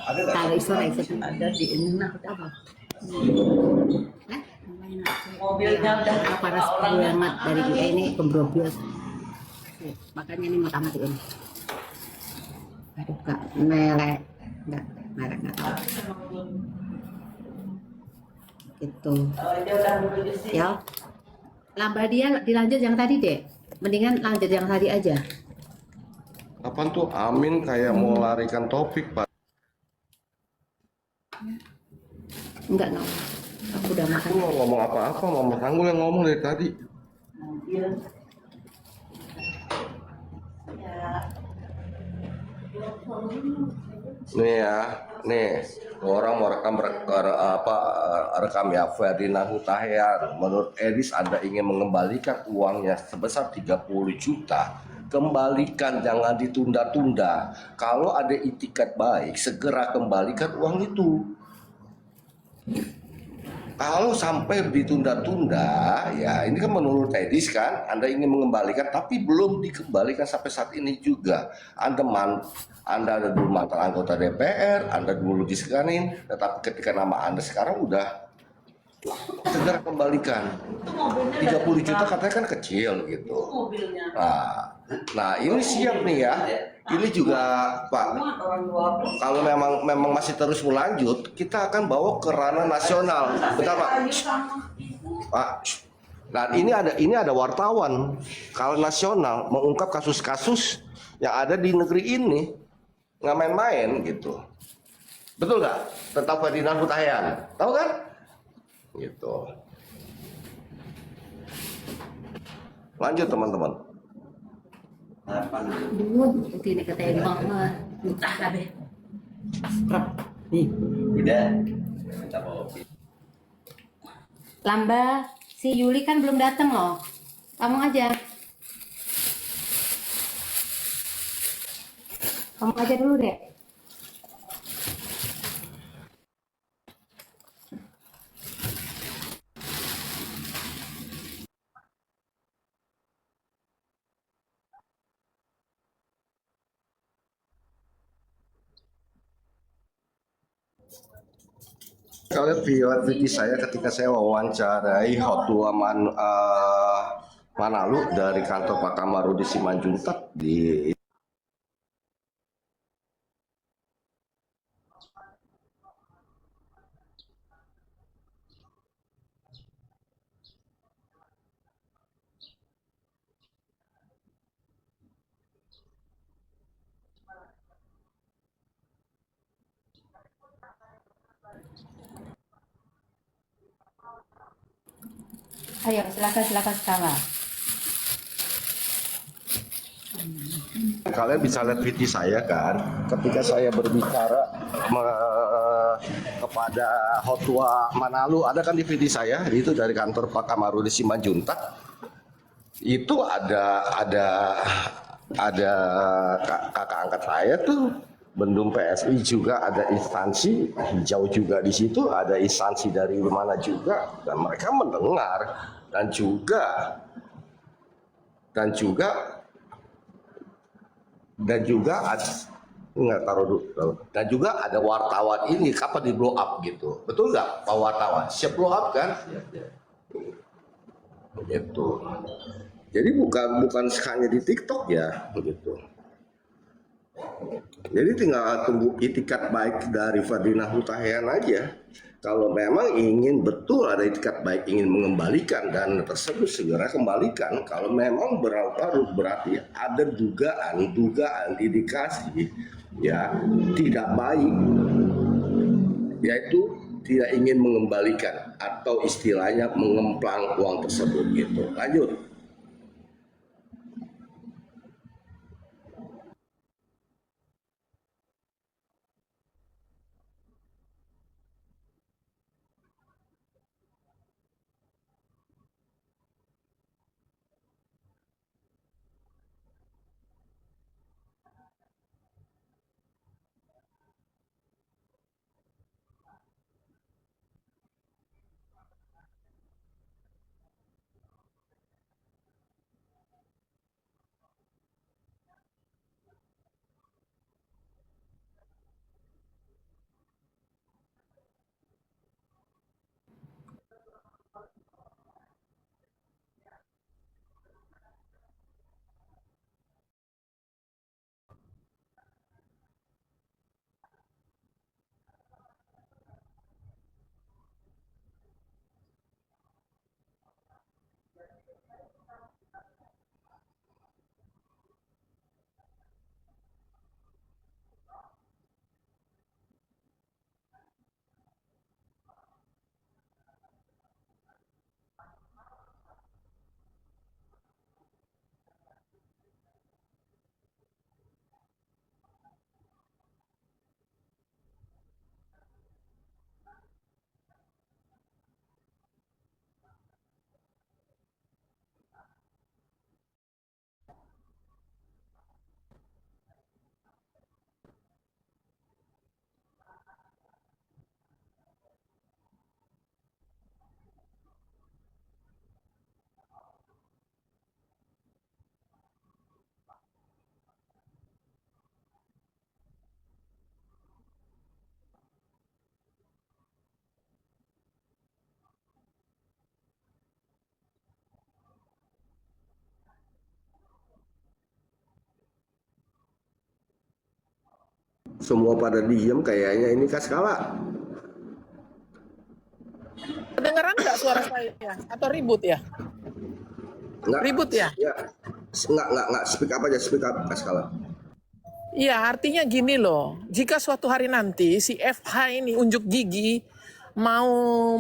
Kalau iso, Ada di ini nah. apa? Mobilnya udah panas banget dari kita ini pembrobos. Makanya ini mau matiin. Aduh kak, melek. Nggak tahu. Gitu. Ya. Lambah dia dilanjut yang tadi deh. Mendingan lanjut yang tadi aja. Apaan tuh Amin kayak mau larikan topik, Pak? Enggak. Aku udah makan. Aku mau ngomong apa-apa, Mama Sanggul yang ngomong dari tadi. Nih ya, orang mau rekam ya Ferdinand Hutahian. Menurut Eris Anda ingin mengembalikan uangnya sebesar 30 juta. Kembalikan, jangan ditunda-tunda. Kalau ada itikat baik, segera kembalikan uang itu. kalau sampai ditunda-tunda, ya ini kan menurut Edis kan, Anda ingin mengembalikan, tapi belum dikembalikan sampai saat ini juga. Anda ada dulu mantan anggota DPR, Anda dulu disekanin, tetapi ketika nama Anda sekarang udah segera kembalikan. 30 juta katanya kan kecil gitu. Nah ini siap nih ya. Ini juga Pak, kalau memang masih terus berlanjut, kita akan bawa ke ranah nasional. Bentar Pak. Pak. Nah ini ada wartawan kalau nasional mengungkap kasus-kasus yang ada di negeri ini, nggak main-main gitu. Betul nggak? Tentang Ferdinand Hutahian, tahu kan? Gitu. Lanjut teman-teman. Dulu tidak kata mama entah kabeh. Lamba, si Yuli kan belum datang loh. Kamu aja. Kamu aja dulu deh. Kalian video saya ketika saya wawancarai Hotua Manalu dari kantor Pak Kamarudi Simanjuntak di Ayo silakan skala. kalian bisa lihat video saya kan ketika saya berbicara kepada Hotua Manalu, ada kan di video saya itu dari kantor Pak Kamarudi Simanjuntak. Itu ada kakak angkat saya tuh Bendung PSI, juga ada instansi hijau juga di situ, ada instansi dari mana juga, dan mereka mendengar dan juga nggak taruh dulu, dan juga ada wartawan ini kapan di blow up gitu, betul nggak Pak wartawan? Siap blow up kan? Begitu. Jadi bukan hanya di TikTok ya, begitu. Jadi tinggal tunggu itikat baik dari Ferdinand Hutahian aja. Kalau memang ingin betul ada itikat baik, ingin mengembalikan dana tersebut segera kembalikan. Kalau memang berlarut berarti ada dugaan indikasi ya tidak baik, yaitu tidak ingin mengembalikan atau istilahnya mengemplang uang tersebut gitu. Lanjut. Semua pada diem kayaknya ini Kaskala. Kedengeran nggak suara saya? Atau ribut ya? Enggak. Ribut ya? Ya. Enggak. Speak up aja, speak up Kaskala. Iya, artinya gini loh. Jika suatu hari nanti si FH ini unjuk gigi mau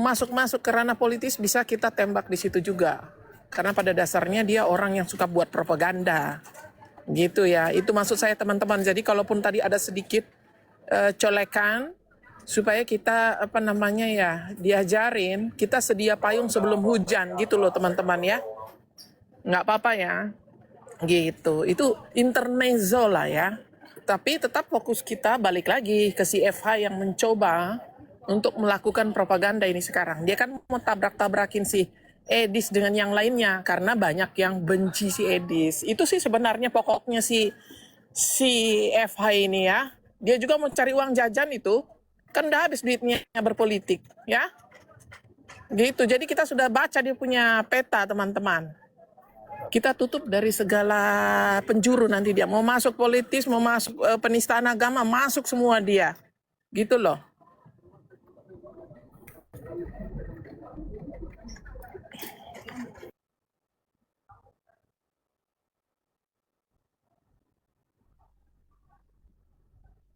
masuk-masuk ke ranah politis, bisa kita tembak di situ juga. Karena pada dasarnya dia orang yang suka buat propaganda. Gitu ya. Itu maksud saya teman-teman. Jadi kalaupun tadi ada sedikit colekan, supaya kita diajarin, kita sedia payung sebelum hujan gitu loh teman-teman ya. Nggak apa-apa ya. Gitu. Itu intermezzo lah ya. Tapi tetap fokus kita balik lagi ke si FH yang mencoba untuk melakukan propaganda ini sekarang. Dia kan mau tabrak-tabrakin si Edis dengan yang lainnya karena banyak yang benci si Edis. Itu sih sebenarnya pokoknya si FH ini ya. Dia juga mau cari uang jajan itu. Kan udah habis duitnya berpolitik ya. Gitu. Jadi kita sudah baca dia punya peta teman-teman. Kita tutup dari segala penjuru nanti dia. Mau masuk politis, mau masuk penistaan agama, masuk semua dia. Gitu loh.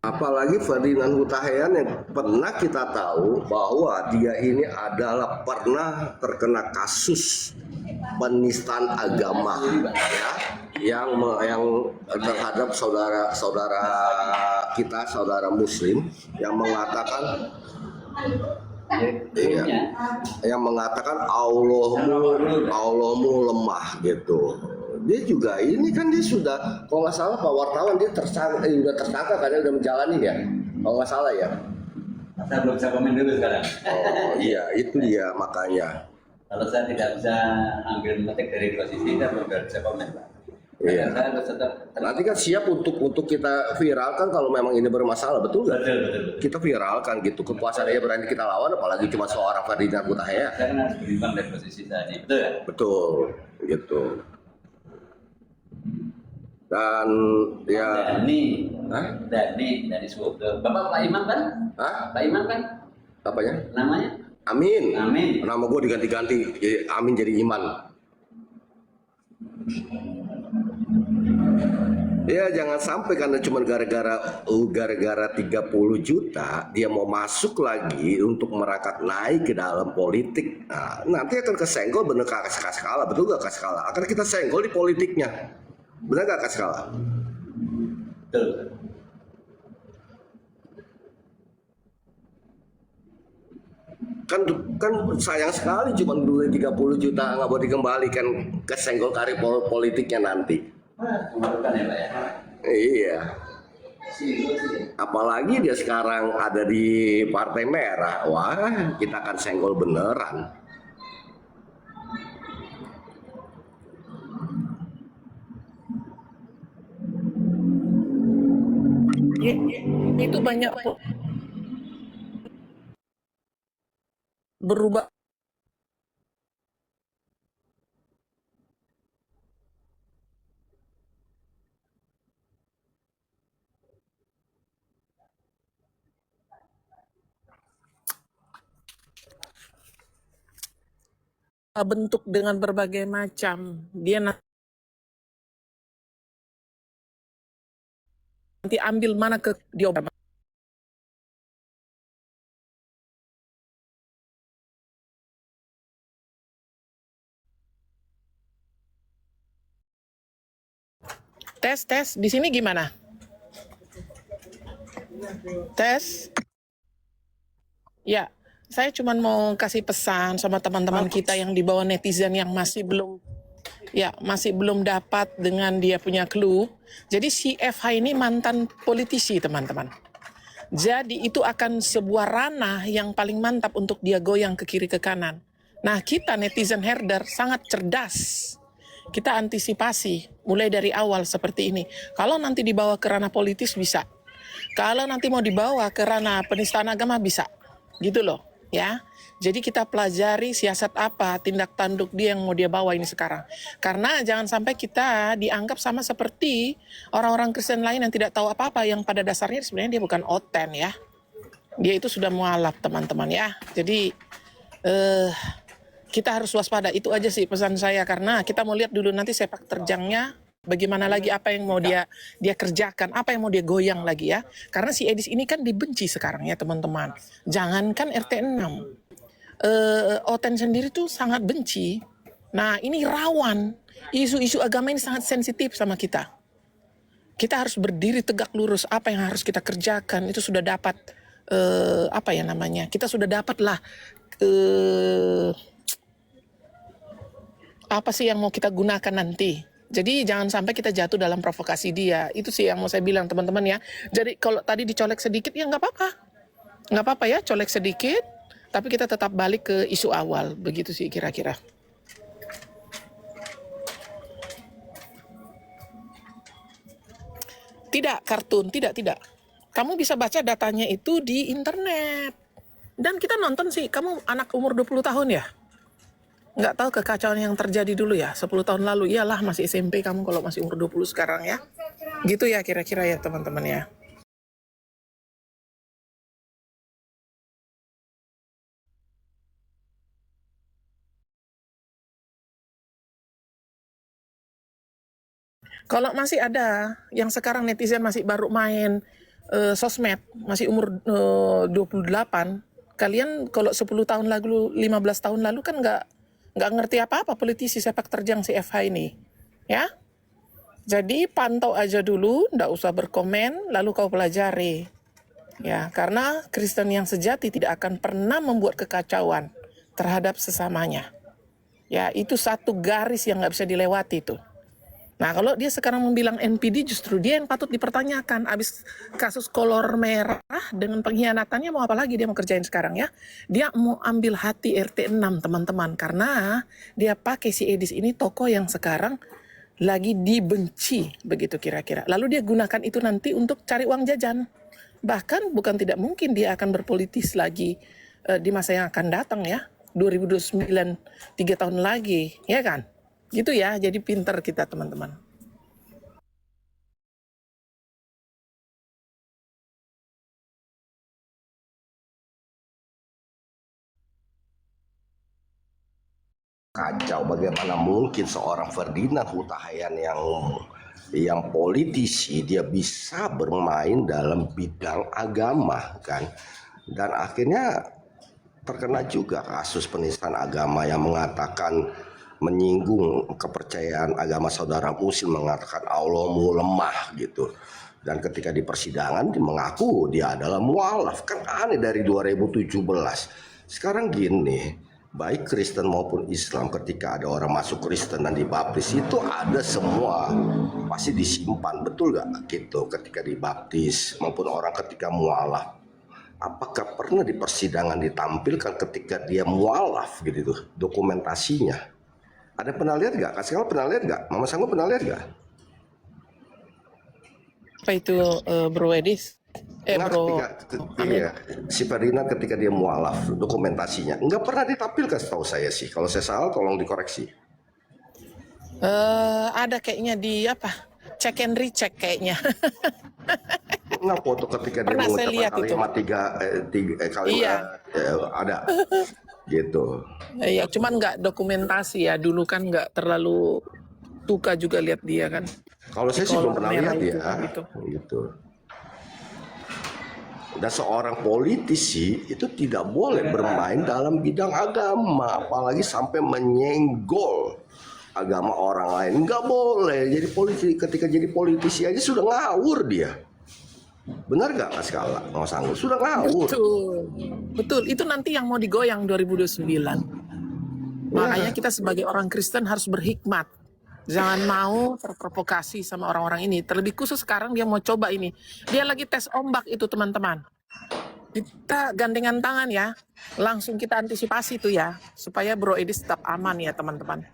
Apalagi Ferdinand Hutahian yang pernah kita tahu bahwa dia ini adalah pernah terkena kasus penistaan agama ya, yang terhadap saudara kita, saudara Muslim yang mengatakan yang mengatakan Allahmu lemah gitu. Dia juga ini kan dia sudah, kalau nggak salah Pak wartawan dia sudah tersangka karena udah menjalani ya, kalau nggak salah ya. Saya belum bisa komen dulu sekarang. Oh iya, itu dia makanya. Kalau saya tidak bisa ambil metik dari posisi, saya belum bisa komen, Pak. Iya. Saya harus tetap. Nanti kan siap untuk kita viralkan kalau memang ini bermasalah, betul nggak? Betul. Kita viralkan gitu, kekuasaan dia berani kita lawan, apalagi cuma seorang Ferdinand Hutahian. Saya kan harus berimbang dari posisi saya ini, betul ya? Betul, gitu. Dan ya. Dari Suwoto. Bapak Pak Imam kan? Hah? Pak Imam kan? Apanya? Namanya? Amin. Amin. Nama gue diganti-ganti, Amin jadi Iman. Ya jangan sampai karena cuma gara-gara 30 juta dia mau masuk lagi untuk merangkak naik ke dalam politik. Nah, nanti akan kesenggol bener Kaskala, betul gak Kaskala? Akan kita senggol di politiknya. Benar gak Kaskala? Betul. Kan sayang sekali cuma duit 30 juta nggak boleh dikembalikan, kesenggol karir politiknya nanti. Memalukan ya Pak ya? Iya. Apalagi dia sekarang ada di Partai Merah, wah kita akan senggol beneran. Itu banyak berubah. Bentuk dengan berbagai macam. Dia nanti ambil mana ke dia. Tes, di sini gimana? Tes. Ya, saya cuma mau kasih pesan sama teman-teman kita yang di bawah netizen yang masih belum dapat dengan dia punya clue. Jadi si FH ini mantan politisi, teman-teman. Jadi itu akan sebuah ranah yang paling mantap untuk dia goyang ke kiri ke kanan. Nah, kita netizen herder sangat cerdas. Kita antisipasi mulai dari awal seperti ini. Kalau nanti dibawa ke ranah politis bisa. Kalau nanti mau dibawa ke ranah penistaan agama bisa. Gitu loh, ya. Jadi kita pelajari siasat apa, tindak tanduk dia yang mau dia bawa ini sekarang. Karena jangan sampai kita dianggap sama seperti orang-orang Kristen lain yang tidak tahu apa-apa, yang pada dasarnya sebenarnya dia bukan oten ya. Dia itu sudah mualaf teman-teman ya. Jadi kita harus waspada, itu aja sih pesan saya. Karena kita mau lihat dulu nanti sepak terjangnya, bagaimana lagi, apa yang mau dia kerjakan, apa yang mau dia goyang lagi ya. Karena si Edis ini kan dibenci sekarang ya teman-teman. Jangankan RT 6. Oten sendiri tuh sangat benci. Nah ini rawan, isu-isu agama ini sangat sensitif sama kita. Kita harus berdiri tegak lurus, apa yang harus kita kerjakan itu sudah dapat apa ya namanya, kita sudah dapat lah apa sih yang mau kita gunakan nanti. Jadi jangan sampai kita jatuh dalam provokasi dia. Itu sih yang mau saya bilang teman-teman ya. Jadi kalau tadi dicolek sedikit ya nggak apa-apa, nggak apa-apa ya, colek sedikit. Tapi kita tetap balik ke isu awal, begitu sih kira-kira. Tidak, kartun, tidak. Kamu bisa baca datanya itu di internet. Dan kita nonton sih, kamu anak umur 20 tahun ya? Nggak tahu kekacauan yang terjadi dulu ya, 10 tahun lalu. Iyalah, masih SMP kamu kalau masih umur 20 sekarang ya. Gitu ya kira-kira ya teman-teman ya. Kalau masih ada yang sekarang netizen masih baru main sosmed, masih umur 28, kalian kalau 10 tahun lalu, 15 tahun lalu kan nggak ngerti apa-apa politisi sepak terjang si FH ini, ya. Jadi pantau aja dulu, nggak usah berkomen, lalu kau pelajari, ya. Karena Kristen yang sejati tidak akan pernah membuat kekacauan terhadap sesamanya, ya. Itu satu garis yang nggak bisa dilewati tuh. Nah kalau dia sekarang membilang NPD, justru dia yang patut dipertanyakan. Abis kasus kolor merah dengan pengkhianatannya, mau apa lagi dia mau kerjain sekarang ya. Dia mau ambil hati RT 6 teman-teman. Karena dia pakai si Edis ini tokoh yang sekarang lagi dibenci, begitu kira-kira. Lalu dia gunakan itu nanti untuk cari uang jajan. Bahkan bukan tidak mungkin dia akan berpolitis lagi di masa yang akan datang ya. 2029, 3 tahun lagi, ya kan? Gitu ya, jadi pinter kita teman-teman. Kacau, bagaimana mungkin seorang Ferdinand Huta Hayan yang politisi dia bisa bermain dalam bidang agama kan, dan akhirnya terkena juga kasus penistaan agama yang mengatakan, menyinggung kepercayaan agama saudara muslim, mengatakan Allahmu lemah gitu. Dan ketika di persidangan dia mengaku dia adalah mualaf. Kan aneh dari 2017. Sekarang gini, baik Kristen maupun Islam, ketika ada orang masuk Kristen dan dibaptis itu ada semua pasti disimpan, betul gak gitu, ketika dibaptis maupun orang ketika mualaf. Apakah pernah di persidangan ditampilkan ketika dia mualaf gitu tuh dokumentasinya? Ada pernah lihat nggak? Kak Sekal pernah lihat nggak? Mama Sanggup pernah lihat nggak? Apa itu Bro Edis? Bro Iya, si Ferdinand ketika dia mualaf dokumentasinya nggak pernah ditampilkan setahu saya sih. Kalau saya salah tolong dikoreksi. Ada kayaknya di apa? Check and recheck kayaknya. Nah, foto ketika dia Pernah saya mengucapkan lihat itu. kalimat kalimat Iya. ada gitu. Ya, cuman nggak dokumentasi ya. Dulu kan nggak terlalu suka juga lihat dia kan. Kalau saya sih belum pernah lihat itu, ya, gitu. gitu. Dan seorang politisi itu tidak boleh bermain dalam bidang agama, apalagi sampai menyenggol agama orang lain. Nggak boleh. Jadi ketika jadi politisi aja sudah ngawur dia. Benar nggak Mas Kala? Mas Anggur sudah ngawur. Betul. Itu nanti yang mau digoyang 2029. Makanya kita sebagai orang Kristen harus berhikmat. Jangan mau terprovokasi sama orang-orang ini. Terlebih khusus sekarang dia mau coba ini. Dia lagi tes ombak itu teman-teman. Kita gandengan tangan ya. Langsung kita antisipasi tuh ya. Supaya Bro Edis tetap aman ya teman-teman.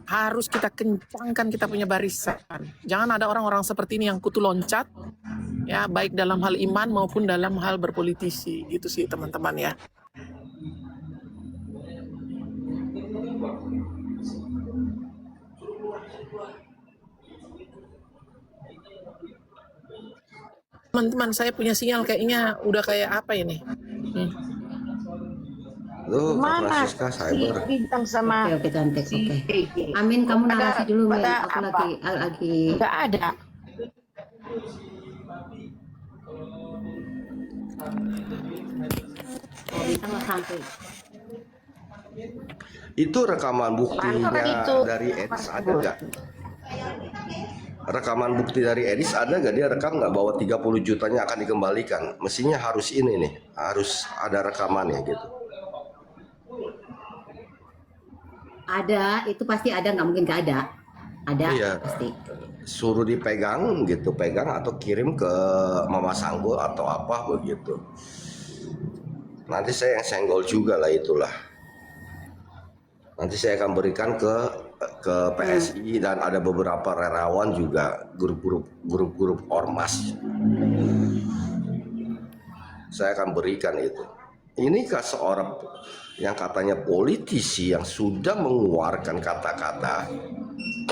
Harus kita kencangkan kita punya barisan. Jangan ada orang-orang seperti ini yang kutu loncat, ya, baik dalam hal iman maupun dalam hal berpolitisi. Gitu sih teman-teman ya. Teman-teman, saya punya sinyal kayaknya udah kayak apa ini? Tuh, Kak Mana Francisca cyber. si Bintang sama Oke, cantik. si Oke. Gigi? Amin, kamu narasi dulu, Min. Pada Aku apa? lagi. Nggak ada. Oh, bintang nggak sampai. Itu rekaman buktinya Mana itu? dari Edis ada nggak? Rekaman bukti dari Edis ada nggak? Dia rekam nggak bahwa 30 jutanya akan dikembalikan? Mestinya harus ini nih, harus ada rekamannya gitu. Ada, itu pasti ada, nggak mungkin nggak ada. Ada, Iya. pasti. Suruh dipegang gitu, pegang atau kirim ke Mama Sanggul atau apa begitu. Nanti saya yang senggol juga lah itulah. Nanti saya akan berikan ke PSI dan ada beberapa relawan juga, grup-grup ormas. Saya akan berikan itu. Inikah seorang yang katanya politisi yang sudah mengeluarkan kata-kata,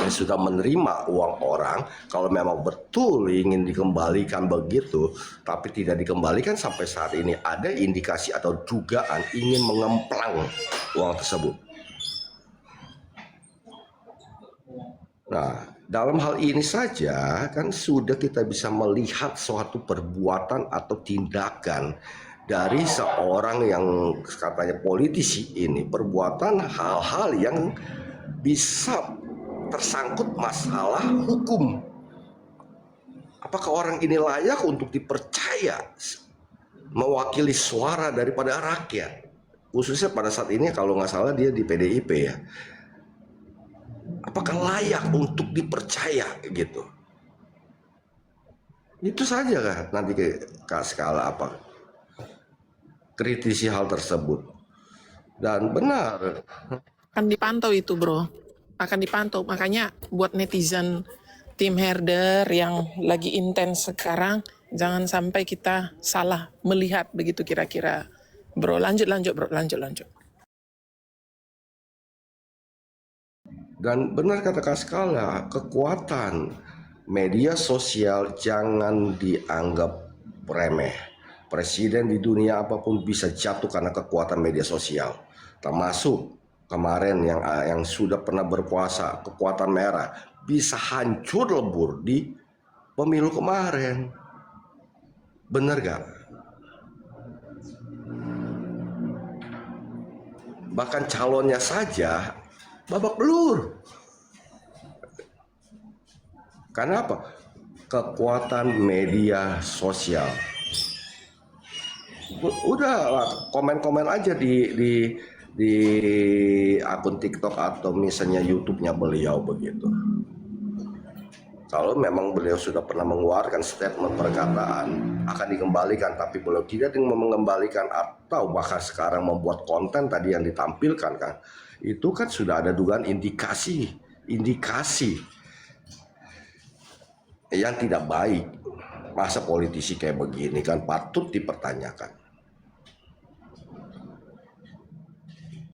yang sudah menerima uang orang, kalau memang betul ingin dikembalikan begitu, tapi tidak dikembalikan sampai saat ini, ada indikasi atau dugaan ingin mengemplang uang tersebut. Nah, dalam hal ini saja kan sudah kita bisa melihat suatu perbuatan atau tindakan dari seorang yang katanya politisi ini, perbuatan hal-hal yang bisa tersangkut masalah hukum. Apakah orang ini layak untuk dipercaya mewakili suara daripada rakyat? Khususnya pada saat ini kalau nggak salah dia di PDIP ya. Apakah layak untuk dipercaya gitu? Itu saja kan nanti Kak skala apa kritisi hal tersebut. Dan benar Akan dipantau itu, bro. Akan dipantau. Makanya buat netizen tim herder yang lagi intens sekarang, jangan sampai kita salah melihat begitu kira-kira. Bro, lanjut, bro. Lanjut. Dan benar kata Kak Skala, kekuatan media sosial jangan dianggap remeh. Presiden di dunia apapun bisa jatuh karena kekuatan media sosial. Termasuk kemarin yang sudah pernah berkuasa, kekuatan merah, bisa hancur lebur di pemilu kemarin. Benar gak? Bahkan calonnya saja babak belur. Karena apa? Kekuatan media sosial. Udah komen-komen aja di akun TikTok atau misalnya YouTube-nya beliau begitu. Kalau memang beliau sudah pernah mengeluarkan statement perkataan akan dikembalikan, tapi beliau tidak mengembalikan atau bahkan sekarang membuat konten tadi yang ditampilkan kan, itu kan sudah ada dugaan indikasi yang tidak baik. Masa politisi kayak begini kan patut dipertanyakan.